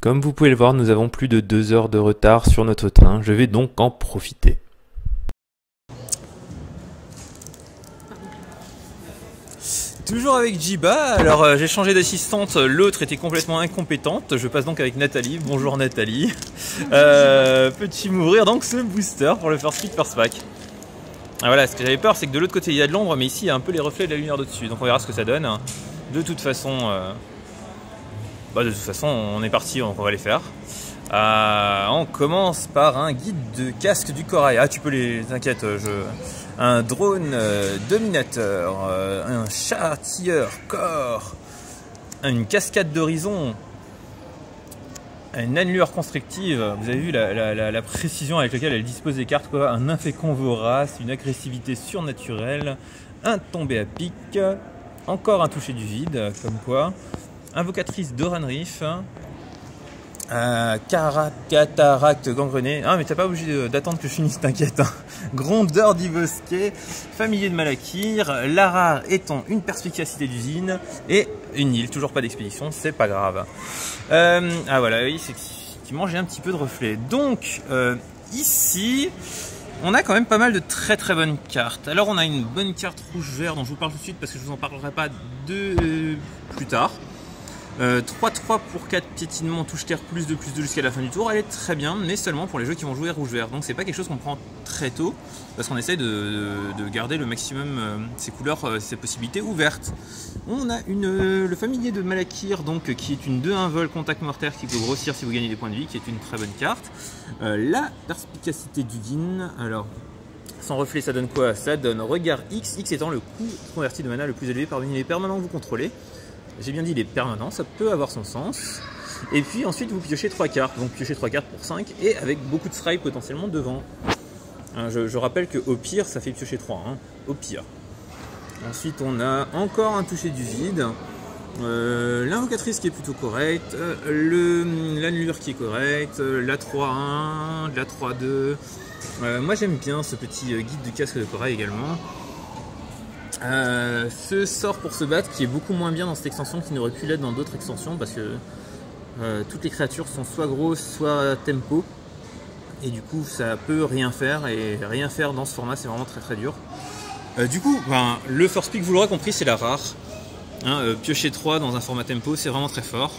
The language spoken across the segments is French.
Comme vous pouvez le voir, nous avons plus de 2 heures de retard sur notre train. Je vais donc en profiter. Toujours avec Jiba, alors j'ai changé d'assistante, l'autre était complètement incompétente, je passe donc avec Nathalie, bonjour Nathalie. Peux-tu m'ouvrir donc ce booster pour le first pick first pack? Voilà, ce que j'avais peur c'est que de l'autre côté il y a de l'ombre, mais ici il y a un peu les reflets de la lumière de dessus, donc on verra ce que ça donne. De toute façon, on est parti, donc on va les faire. On commence par un guide de casque du corail. Ah, tu peux les... T'inquiète, un drone dominateur, un châtilleur corps, une cascade d'horizon, une annelure constructive. Vous avez vu la précision avec laquelle elle dispose des cartes, quoi. Un infécond vorace, une agressivité surnaturelle, un tombé à pic, encore un toucher du vide, comme quoi. Invocatrice d'Oranriff. Cataracte gangrené. Ah mais t'as pas obligé d'attendre que je finisse, t'inquiète. Hein. Grondeur d'Ivosquet, familier de Malakir, la rare étant une perspicacité d'usine et une île, toujours pas d'expédition, c'est pas grave. Ah voilà, oui, c'est effectivement j'ai un petit peu de reflet. Donc ici, on a quand même pas mal de très bonnes cartes. Alors on a une bonne carte rouge-vert dont je vous parle tout de suite parce que je vous en parlerai pas plus tard. 3-3 pour 4 piétinements, touche terre +2 jusqu'à la fin du tour, elle est très bien, mais seulement pour les jeux qui vont jouer rouge-vert. Donc c'est pas quelque chose qu'on prend très tôt, parce qu'on essaye de garder le maximum ses couleurs, ses possibilités ouvertes. On a le familier de Malakir, donc qui est une 2-1 vol contact mortel qui peut grossir si vous gagnez des points de vie, qui est une très bonne carte. La perspicacité d'Udin, alors sans reflet ça donne quoi? Ça donne regard X, X étant le coût converti de mana le plus élevé parmi les permanents que vous contrôlez. J'ai bien dit les permanents, ça peut avoir son sens. Et puis ensuite vous piochez 3 cartes, donc piochez 3 cartes pour 5 et avec beaucoup de strike potentiellement devant. Je rappelle qu'au pire ça fait piocher 3, hein, au pire. Ensuite on a encore un toucher du vide, l'invocatrice qui est plutôt correcte, l'annelure qui est correcte, la 3-1, la 3-2. Moi j'aime bien ce petit guide du casque de corail également. Ce sort pour se battre qui est beaucoup moins bien dans cette extension qu'il n'aurait pu l'être dans d'autres extensions parce que toutes les créatures sont soit grosses soit tempo et du coup ça peut rien faire et rien faire dans ce format c'est vraiment très dur. Du coup le first pick vous l'aurez compris c'est la rare, hein, piocher 3 dans un format tempo c'est vraiment très fort.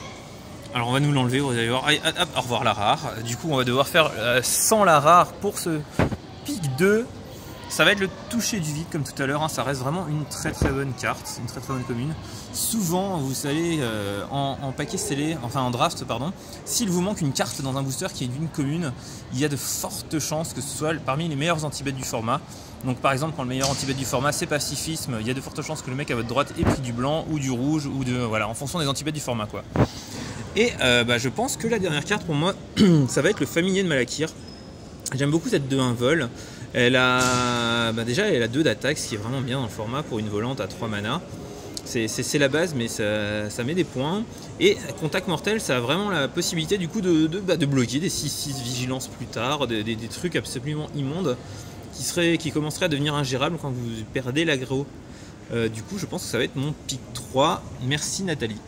Alors on va nous l'enlever, vous allez voir. Allez, hop, au revoir la rare. Du coup on va devoir faire sans la rare pour ce pick 2. Ça va être le toucher du vide comme tout à l'heure, hein. Ça reste vraiment une très bonne carte, une très bonne commune. Souvent, vous savez, en paquet scellé, enfin en draft, pardon, s'il vous manque une carte dans un booster qui est d'une commune, il y a de fortes chances que ce soit parmi les meilleurs anti-bêtes du format. Donc par exemple, quand le meilleur anti-bête du format c'est pacifisme, il y a de fortes chances que le mec à votre droite ait pris du blanc ou du rouge, ou voilà, en fonction des anti-bêtes du format, quoi. Et je pense que la dernière carte pour moi, ça va être le familier de Malakir. J'aime beaucoup cette 2-1 vol. Elle a déjà elle a 2 d'attaque, ce qui est vraiment bien dans le format pour une volante à 3 mana. C'est la base, mais ça met des points. Et contact mortel, ça a vraiment la possibilité du coup de bloquer des 6-6 vigilance plus tard, des trucs absolument immondes qui commenceraient à devenir ingérables quand vous perdez l'aggro. Du coup, je pense que ça va être mon pick 3. Merci Nathalie.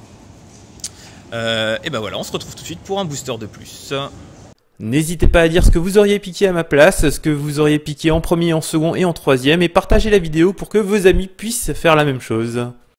Et voilà, on se retrouve tout de suite pour un booster de plus. N'hésitez pas à dire ce que vous auriez piqué à ma place, ce que vous auriez piqué en premier, en second et en troisième, et partagez la vidéo pour que vos amis puissent faire la même chose.